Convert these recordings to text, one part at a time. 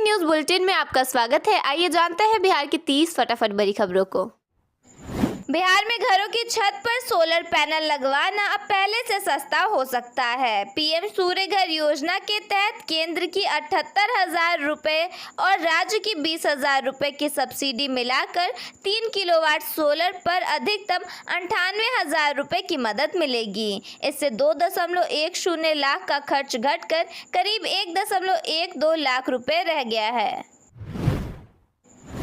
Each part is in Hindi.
न्यूज बुलेटिन में आपका स्वागत है। आइए जानते हैं बिहार की 30 फटाफट बड़ी खबरों को। बिहार में घरों की छत पर सोलर पैनल लगवाना अब पहले से सस्ता हो सकता है। पीएम सूर्य घर योजना के तहत केंद्र की 78,000 रुपए और राज्य की 20,000 रुपए की सब्सिडी मिलाकर 3 किलोवाट सोलर पर अधिकतम 98,000 रुपए की मदद मिलेगी। इससे 2.10 लाख का खर्च घटकर करीब 1.12 लाख रुपए रह गया है।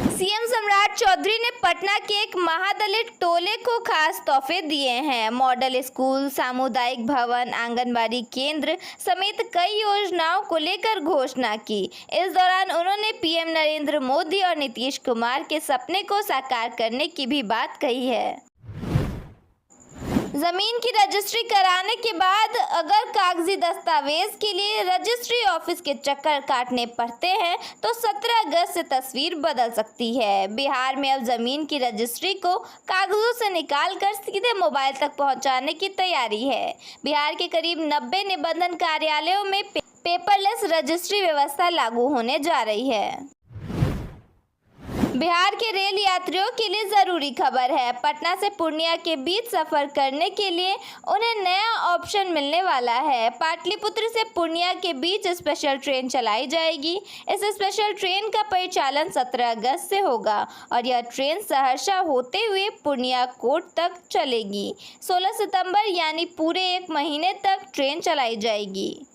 सीएम सम्राट चौधरी ने पटना के एक महादलित टोले को खास तोहफे दिए हैं। मॉडल स्कूल, सामुदायिक भवन, आंगनबाड़ी केंद्र समेत कई योजनाओं को लेकर घोषणा की। इस दौरान उन्होंने पीएम नरेंद्र मोदी और नीतीश कुमार के सपने को साकार करने की भी बात कही है। जमीन की रजिस्ट्री कराने के बाद अगर कागजी दस्तावेज के लिए रजिस्ट्री ऑफिस के चक्कर काटने पड़ते हैं तो 17 अगस्त से तस्वीर बदल सकती है। बिहार में अब जमीन की रजिस्ट्री को कागजों से निकालकर सीधे मोबाइल तक पहुंचाने की तैयारी है। बिहार के करीब 90 निबंधन कार्यालयों में पेपरलेस रजिस्ट्री व्यवस्था लागू होने जा रही है। बिहार के रेल यात्रियों के लिए जरूरी खबर है। पटना से पूर्णिया के बीच सफर करने के लिए उन्हें नया ऑप्शन मिलने वाला है। पाटलिपुत्र से पूर्णिया के बीच स्पेशल ट्रेन चलाई जाएगी। इस स्पेशल ट्रेन का परिचालन 17 अगस्त से होगा और यह ट्रेन सहरसा होते हुए पूर्णिया कोट तक चलेगी। 16 सितंबर यानी पूरे एक महीने तक ट्रेन चलाई जाएगी।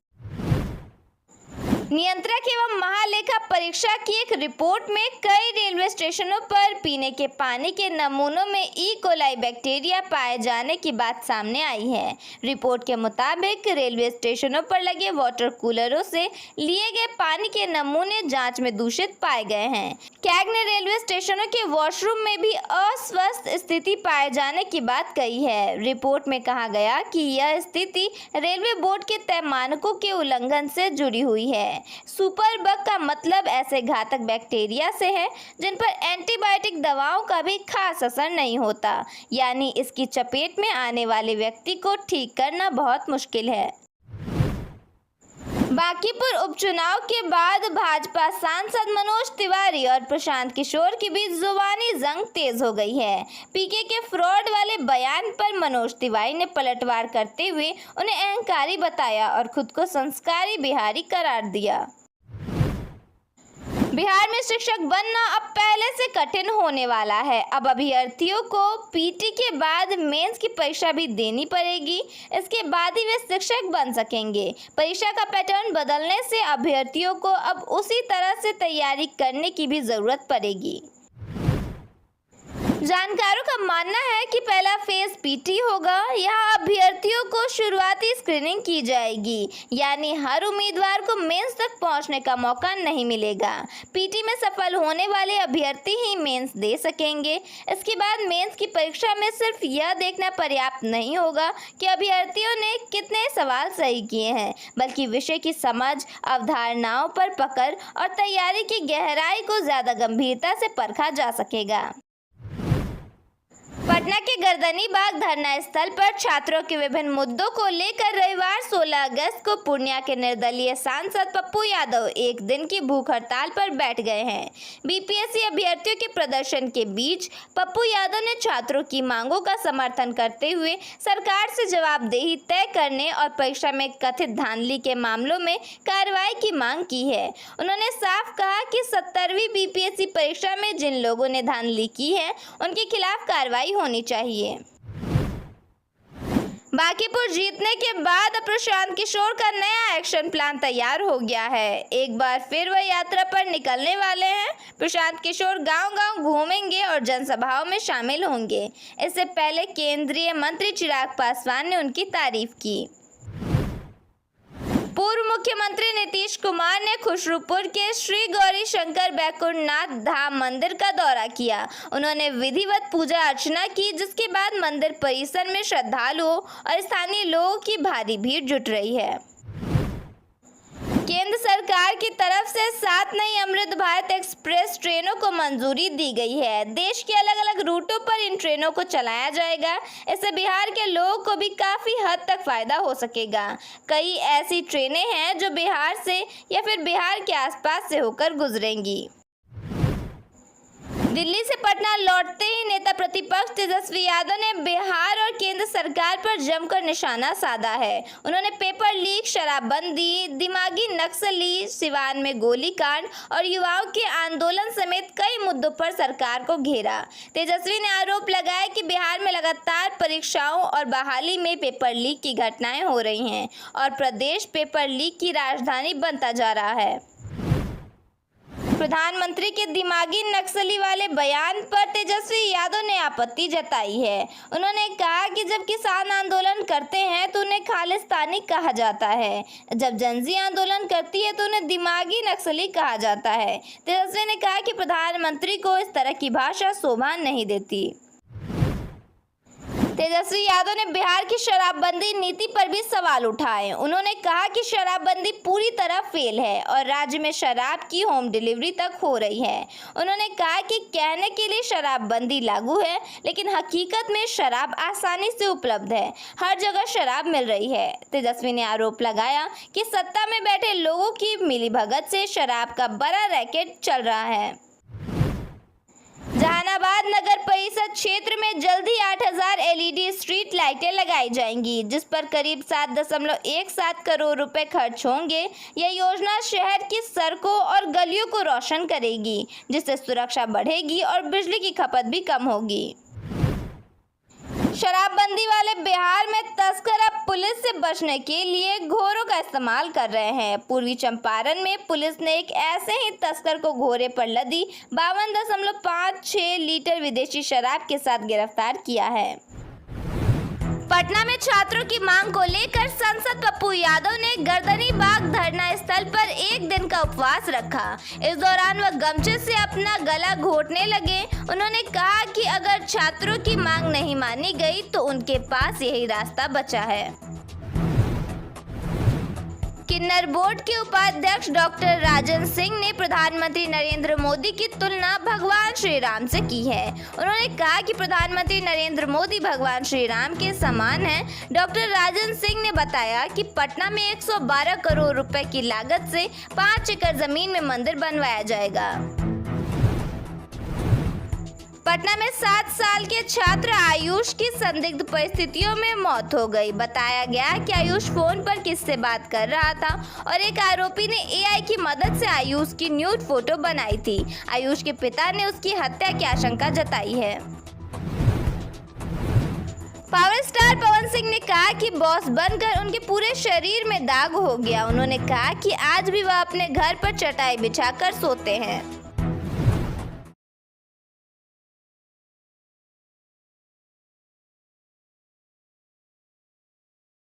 नियंत्रक एवं महालेखा परीक्षा की एक रिपोर्ट में कई रेलवे स्टेशनों पर पीने के पानी के नमूनों में ई कोलाई बैक्टीरिया पाए जाने की बात सामने आई है। रिपोर्ट के मुताबिक रेलवे स्टेशनों पर लगे वाटर कूलरों से लिए गए पानी के नमूने जांच में दूषित पाए गए हैं। कैग ने रेलवे स्टेशनों के वॉशरूम में भी अस्वस्थ स्थिति पाए जाने की बात कही है। रिपोर्ट में कहा गया कि यह स्थिति रेलवे बोर्ड के तय मानकों के उल्लंघन से जुड़ी हुई है। सुपर बग का मतलब ऐसे घातक बैक्टीरिया से है जिन पर एंटीबायोटिक दवाओं का भी खास असर नहीं होता, यानी इसकी चपेट में आने वाले व्यक्ति को ठीक करना बहुत मुश्किल है। बांकीपुर उपचुनाव के बाद भाजपा सांसद मनोज तिवारी और प्रशांत किशोर के बीच जुबानी जंग तेज हो गई है। पीके के फ्रॉड वाले बयान पर मनोज तिवारी ने पलटवार करते हुए उन्हें अहंकारी बताया और खुद को संस्कारी बिहारी करार दिया। बिहार में शिक्षक बनना अब पहले से कठिन होने वाला है। अब अभ्यर्थियों को पीटी के बाद मेंस की परीक्षा भी देनी पड़ेगी। इसके बाद ही वे शिक्षक बन सकेंगे। परीक्षा का पैटर्न बदलने से अभ्यर्थियों को अब उसी तरह से तैयारी करने की भी जरूरत पड़ेगी। जानकारों का मानना है कि पहला फेज पीटी होगा। यहाँ अभ्यर्थियों को शुरुआती स्क्रीनिंग की जाएगी, यानी हर उम्मीदवार को मेंस तक पहुँचने का मौका नहीं मिलेगा। पीटी में सफल होने वाले अभ्यर्थी ही मेंस दे सकेंगे। इसके बाद मेंस की परीक्षा में सिर्फ यह देखना पर्याप्त नहीं होगा कि अभ्यर्थियों ने कितने सवाल सही किए हैं, बल्कि विषय की समझ, अवधारणाओं पर पकड़ और तैयारी की गहराई को ज्यादा गंभीरता से परखा जा सकेगा। पटना के गर्दनी बाग धरना स्थल पर छात्रों के विभिन्न मुद्दों को लेकर रविवार 16 अगस्त को पूर्णिया के निर्दलीय सांसद पप्पू यादव एक दिन की भूख हड़ताल पर बैठ गए हैं। बीपीएससी अभ्यर्थियों के प्रदर्शन के बीच पप्पू यादव ने छात्रों की मांगों का समर्थन करते हुए सरकार से जवाबदेही तय करने और परीक्षा में कथित धांधली के मामलों में कार्रवाई की मांग की है। उन्होंने साफ कहा कि 70वीं बीपीएससी परीक्षा में जिन लोगों ने धांधली की है उनके खिलाफ कार्रवाई होनी चाहिए। बांकीपुर जीतने के बाद प्रशांत किशोर का नया एक्शन प्लान तैयार हो गया है। एक बार फिर वह यात्रा पर निकलने वाले हैं। प्रशांत किशोर गांव-गांव घूमेंगे और जनसभाओं में शामिल होंगे। इससे पहले केंद्रीय मंत्री चिराग पासवान ने उनकी तारीफ की। पूर्व मुख्यमंत्री नीतीश कुमार ने खुसरूपुर के श्री गौरी शंकर बैकुंठनाथ धाम मंदिर का दौरा किया। उन्होंने विधिवत पूजा अर्चना की, जिसके बाद मंदिर परिसर में श्रद्धालुओं और स्थानीय लोगों की भारी भीड़ जुट रही है। केंद्र सरकार की तरफ से 7 नई अमृत भारत एक्सप्रेस ट्रेनों को मंजूरी दी गई है। देश के अलग अलग रूटों पर इन ट्रेनों को चलाया जाएगा। इससे बिहार के लोगों को भी काफ़ी हद तक फायदा हो सकेगा। कई ऐसी ट्रेनें हैं जो बिहार से या फिर बिहार के आसपास से होकर गुजरेंगी। दिल्ली से पटना लौटते ही नेता प्रतिपक्ष तेजस्वी यादव ने बिहार और केंद्र सरकार पर जमकर निशाना साधा है। उन्होंने पेपर लीक, शराबबंदी, दिमागी नक्सली, सिवान में गोलीकांड और युवाओं के आंदोलन समेत कई मुद्दों पर सरकार को घेरा। तेजस्वी ने आरोप लगाया कि बिहार में लगातार परीक्षाओं और बहाली में पेपर लीक की घटनाएं हो रही हैं और प्रदेश पेपर लीक की राजधानी बनता जा रहा है। प्रधानमंत्री के दिमागी नक्सली वाले बयान पर तेजस्वी यादव ने आपत्ति जताई है। उन्होंने कहा कि जब किसान आंदोलन करते हैं तो उन्हें खालिस्तानी कहा जाता है, जब जनजी आंदोलन करती है तो उन्हें दिमागी नक्सली कहा जाता है। तेजस्वी ने कहा कि प्रधानमंत्री को इस तरह की भाषा शोभा नहीं देती। तेजस्वी यादव ने बिहार की शराबबंदी नीति पर भी सवाल उठाए। उन्होंने कहा कि शराबबंदी पूरी तरह फेल है और राज्य में शराब की होम डिलीवरी तक हो रही है। उन्होंने कहा कि कहने के लिए शराबबंदी लागू है, लेकिन हकीकत में शराब आसानी से उपलब्ध है, हर जगह शराब मिल रही है। तेजस्वी ने आरोप लगाया कि सत्ता में बैठे लोगों की मिलीभगत से शराब का बड़ा रैकेट चल रहा है। जहानाबाद नगर परिषद क्षेत्र में जल्दी 8000 LED स्ट्रीट लाइटें लगाई जाएंगी, जिस पर करीब 7.17 करोड़ रुपए खर्च होंगे। यह योजना शहर की सड़कों और गलियों को रोशन करेगी, जिससे सुरक्षा बढ़ेगी और बिजली की खपत भी कम होगी। शराबबंदी वाले बिहार में तस्कर अब पुलिस से बचने के लिए घोरों का इस्तेमाल कर रहे हैं। पूर्वी चंपारण में पुलिस ने एक ऐसे ही तस्कर को घोरे पर लदी 52.56 लीटर विदेशी शराब के साथ गिरफ्तार किया है। पटना में छात्रों की मांग को लेकर सांसद पप्पू यादव ने गर्दनीबाग धरना स्थल पर एक दिन का उपवास रखा। इस दौरान वह गमछे से अपना गला घोटने लगे। उन्होंने कहा कि अगर छात्रों की मांग नहीं मानी गई तो उनके पास यही रास्ता बचा है। किन्नर बोर्ड के उपाध्यक्ष डॉक्टर राजन सिंह ने प्रधानमंत्री नरेंद्र मोदी की तुलना भगवान श्री राम से की है। उन्होंने कहा कि प्रधानमंत्री नरेंद्र मोदी भगवान श्री राम के समान हैं। डॉक्टर राजन सिंह ने बताया कि पटना में 112 करोड़ रुपए की लागत से 5 एकड़ जमीन में मंदिर बनवाया जाएगा। पटना में 7 साल के छात्र आयुष की संदिग्ध परिस्थितियों में मौत हो गई। बताया गया कि आयुष फोन पर किससे बात कर रहा था और एक आरोपी ने AI की मदद से आयुष की न्यूड फोटो बनाई थी। आयुष के पिता ने उसकी हत्या की आशंका जताई है। पावर स्टार पवन सिंह ने कहा कि बॉस बनकर उनके पूरे शरीर में दाग हो गया। उन्होंने कहा कि आज भी वह अपने घर पर चटाई बिछाकर सोते हैं।